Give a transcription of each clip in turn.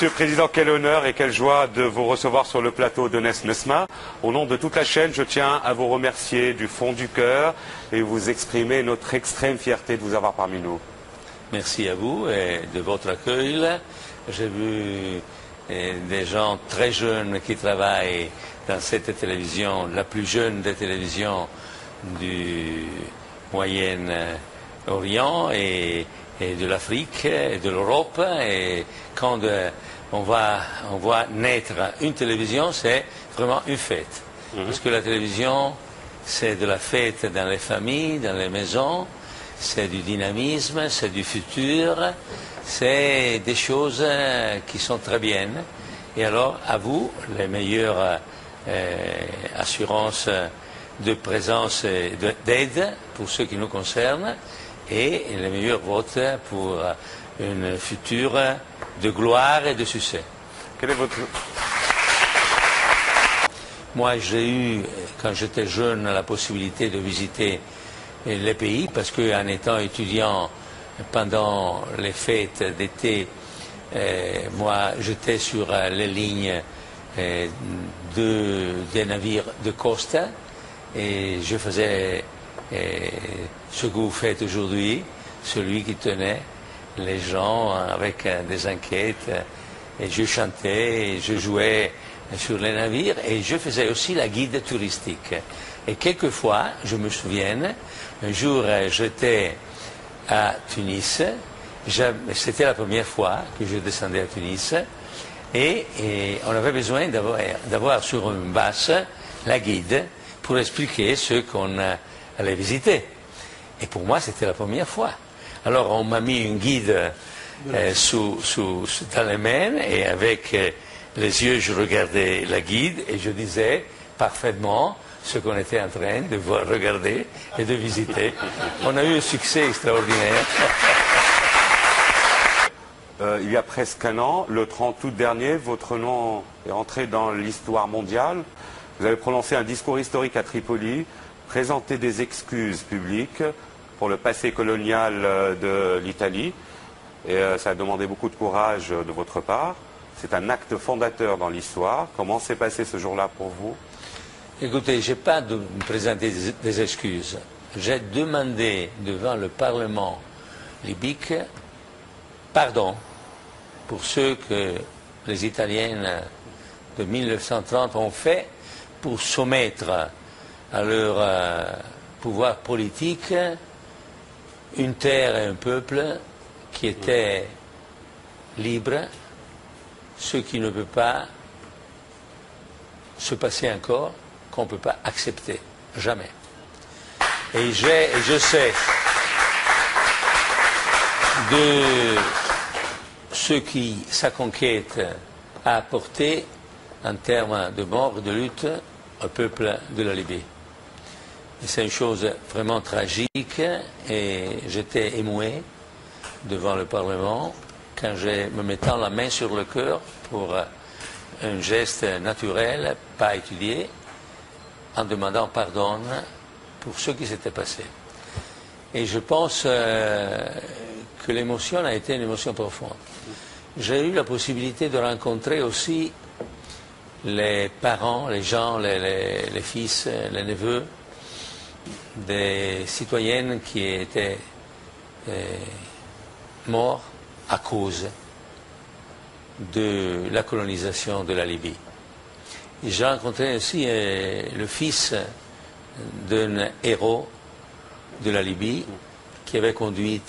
Monsieur le Président, quel honneur et quelle joie de vous recevoir sur le plateau de Nes-Nesma. Au nom de toute la chaîne, je tiens à vous remercier du fond du cœur et vous exprimer notre extrême fierté de vous avoir parmi nous. Merci à vous et de votre accueil. J'ai vu des gens très jeunes qui travaillent dans cette télévision, la plus jeune des télévisions du Moyen-Orient et de l'Afrique et de l'Europe. Et quand on voit naître une télévision, c'est vraiment une fête. Parce que la télévision, c'est de la fête dans les familles, dans les maisons, c'est du dynamisme, c'est du futur, c'est des choses qui sont très bien. Et alors, à vous, les meilleures assurances de présence et d'aide pour ceux qui nous concernent, et les meilleurs votes pour une future de gloire et de succès. Quel est votre... Moi, j'ai eu, quand j'étais jeune, la possibilité de visiter les pays, parce qu'en étant étudiant pendant les fêtes d'été, moi, j'étais sur les lignes des navires de Costa, et je faisais ce que vous faites aujourd'hui, celui qui tenait les gens avec des enquêtes, et je chantais, et je jouais sur les navires, et je faisais aussi la guide touristique. Et quelquefois, je me souviens, un jour j'étais à Tunis, c'était la première fois que je descendais à Tunis, et on avait besoin d'avoir sur une bâche la guide pour expliquer ce qu'on allait visiter. Et pour moi, c'était la première fois. Alors on m'a mis une guide dans les mains, et avec les yeux, je regardais la guide et je disais parfaitement ce qu'on était en train de regarder et de visiter. On a eu un succès extraordinaire. Il y a presque un an, le 30 août dernier, votre nom est entré dans l'histoire mondiale. Vous avez prononcé un discours historique à Tripoli, présenté des excuses publiques pour le passé colonial de l'Italie. Et ça a demandé beaucoup de courage de votre part. C'est un acte fondateur dans l'histoire. Comment s'est passé ce jour-là pour vous? Écoutez, je n'ai pas de me présenter des excuses. J'ai demandé devant le Parlement libique pardon pour ce que les Italiens de 1930 ont fait pour soumettre à leur pouvoir politique une terre et un peuple qui étaient libres, ce qui ne peut pas se passer encore, qu'on ne peut pas accepter, jamais. Et je sais de ce qui sa conquête a apporté en termes de mort et de lutte au peuple de la Libye. Et c'est une chose vraiment tragique, et j'étais émoué devant le Parlement quand je me mettant la main sur le cœur pour un geste naturel, pas étudié, en demandant pardon pour ce qui s'était passé. Et je pense que l'émotion a été une émotion profonde. J'ai eu la possibilité de rencontrer aussi les parents, les gens, les fils, les neveux des citoyennes qui étaient morts à cause de la colonisation de la Libye. J'ai rencontré aussi le fils d'un héros de la Libye qui avait conduit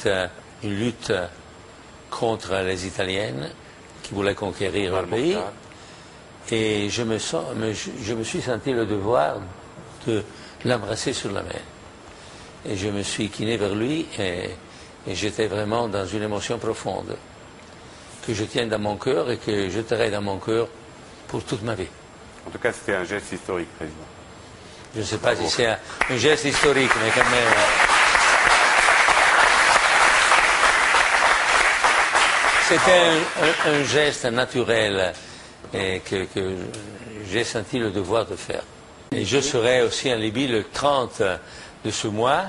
une lutte contre les Italiennes qui voulaient conquérir le pays. Et je me suis senti le devoir de l'embrasser sur la main. Et je me suis incliné vers lui, et j'étais vraiment dans une émotion profonde que je tiens dans mon cœur et que je tairai dans mon cœur pour toute ma vie. En tout cas, c'était un geste historique, Président. Je ne sais pas si c'est un geste historique, mais quand même... C'était un geste naturel que j'ai senti le devoir de faire. Et je serai aussi en Libye le 30 de ce mois,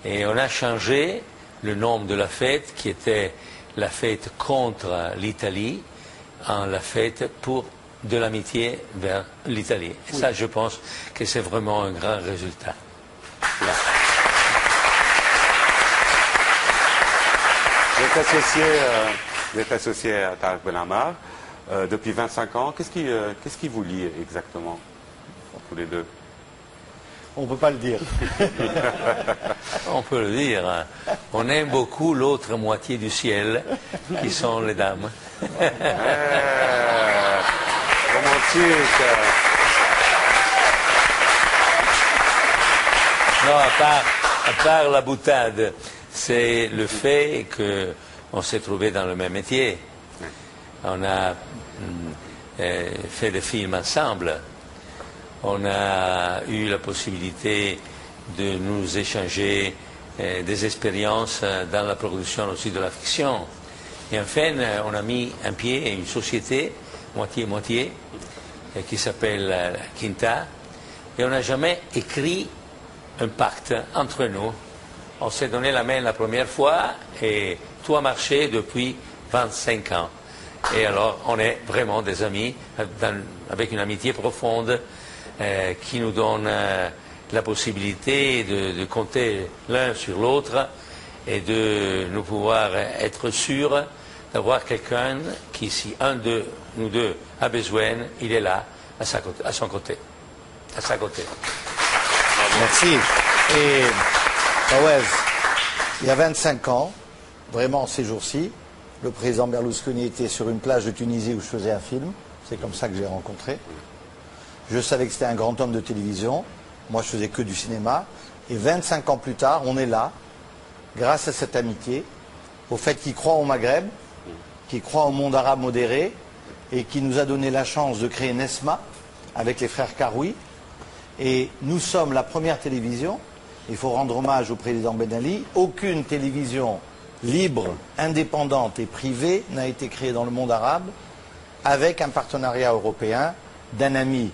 et on a changé le nom de la fête, qui était la fête contre l'Italie, on l'a faite pour de l'amitié vers l'Italie. Et ça, je pense que c'est vraiment un grand résultat. Vous êtes associé à Tarek Ben Ammar depuis 25 ans. Qu'est-ce qui vous lie exactement, tous les deux? On ne peut pas le dire. On peut le dire. On aime beaucoup l'autre moitié du ciel, qui sont les dames. Romantique. Non, à part la boutade, c'est le fait qu'on s'est trouvé dans le même métier. On a fait des films ensemble. On a eu la possibilité de nous échanger des expériences dans la production aussi de la fiction. Et enfin, on a mis un pied à une société, moitié-moitié, qui s'appelle Quinta. Et on n'a jamais écrit un pacte entre nous. On s'est donné la main la première fois et tout a marché depuis 25 ans. Et alors, on est vraiment des amis, avec une amitié profonde, qui nous donne la possibilité de compter l'un sur l'autre et de nous pouvoir être sûrs d'avoir quelqu'un qui, si un de nous deux a besoin, il est là, à son côté. À sa côté. Merci. Et Fawaz, il y a 25 ans, vraiment ces jours-ci, le président Berlusconi était sur une plage de Tunisie où je faisais un film. C'est comme ça que j'ai rencontré. Je savais que c'était un grand homme de télévision. Moi, je faisais que du cinéma. Et 25 ans plus tard, on est là, grâce à cette amitié, au fait qu'il croit au Maghreb, qu'il croit au monde arabe modéré, et qui nous a donné la chance de créer Nesma avec les frères Karoui. Et nous sommes la première télévision, il faut rendre hommage au président Ben Ali, aucune télévision libre, indépendante et privée n'a été créée dans le monde arabe avec un partenariat européen d'un ami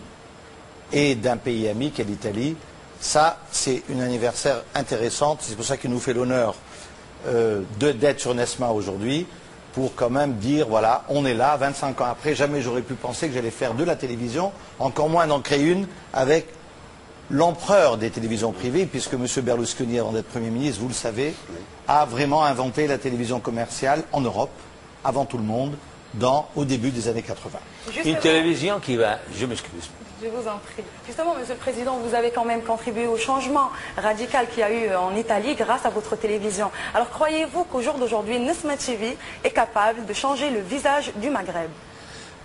et d'un pays ami qu'est l'Italie. Ça, c'est une anniversaire intéressante. C'est pour ça qu'il nous fait l'honneur d'être sur Nesma aujourd'hui, pour quand même dire, voilà, on est là, 25 ans après, jamais j'aurais pu penser que j'allais faire de la télévision, encore moins d'en créer une avec l'empereur des télévisions privées, puisque M. Berlusconi, avant d'être Premier ministre, vous le savez, a vraiment inventé la télévision commerciale en Europe, avant tout le monde, au début des années 80. Justement, une télévision qui va... Je m'excuse. Je vous en prie. Justement, Monsieur le Président, vous avez quand même contribué au changement radical qu'il y a eu en Italie grâce à votre télévision. Alors croyez-vous qu'au jour d'aujourd'hui, Nesma TV est capable de changer le visage du Maghreb?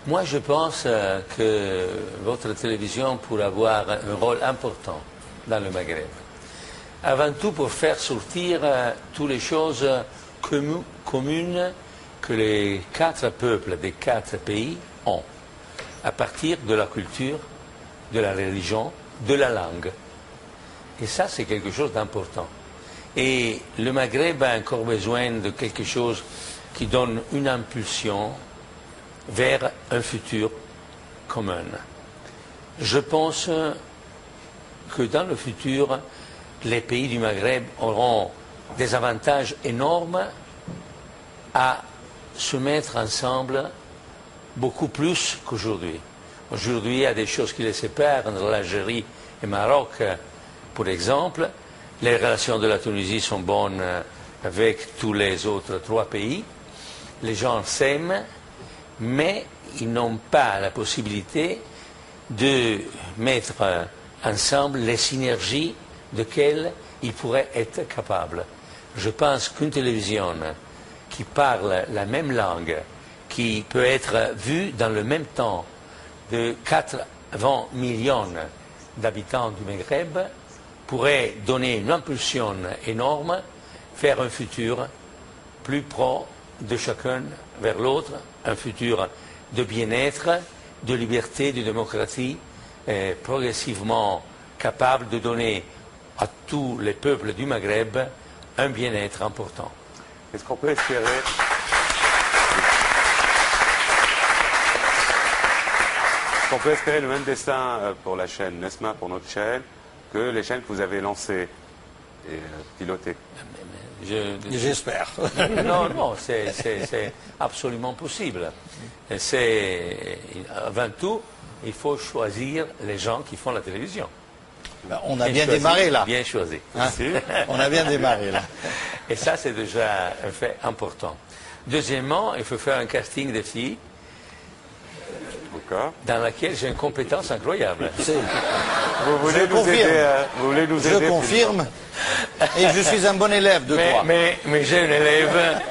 Moi, je pense que votre télévision pourrait avoir un rôle important dans le Maghreb. Avant tout pour faire sortir toutes les choses communes que les 4 peuples des 4 pays ont, à partir de la culture, de la religion, de la langue. Et ça, c'est quelque chose d'important. Et le Maghreb a encore besoin de quelque chose qui donne une impulsion vers un futur commun. Je pense que dans le futur, les pays du Maghreb auront des avantages énormes à se mettre ensemble beaucoup plus qu'aujourd'hui. Aujourd'hui, il y a des choses qui les séparent entre l'Algérie et le Maroc, pour exemple. Les relations de la Tunisie sont bonnes avec tous les autres 3 pays. Les gens s'aiment, mais ils n'ont pas la possibilité de mettre ensemble les synergies desquelles ils pourraient être capables. Je pense qu'une télévision qui parle la même langue, qui peut être vue dans le même temps de 80 millions d'habitants du Maghreb, pourrait donner une impulsion énorme, faire un futur plus proche de chacun vers l'autre, un futur de bien-être, de liberté, de démocratie, progressivement capable de donner à tous les peuples du Maghreb un bien-être important. Est-ce qu'on peut espérer... On peut espérer le même destin pour la chaîne Nesma, pour notre chaîne, que les chaînes que vous avez lancées et pilotées? J'espère. Non, non, c'est absolument possible. Avant tout, il faut choisir les gens qui font la télévision. Ben, on a bien démarré là. Bien choisi. Hein? On a bien démarré là. Et ça, c'est déjà un fait important. Deuxièmement, il faut faire un casting des filles dans laquelle j'ai une compétence incroyable. Vous voulez nous aider, vous voulez nous aider? Je confirme. Et je suis un bon élève de toi. Mais j'ai un élève.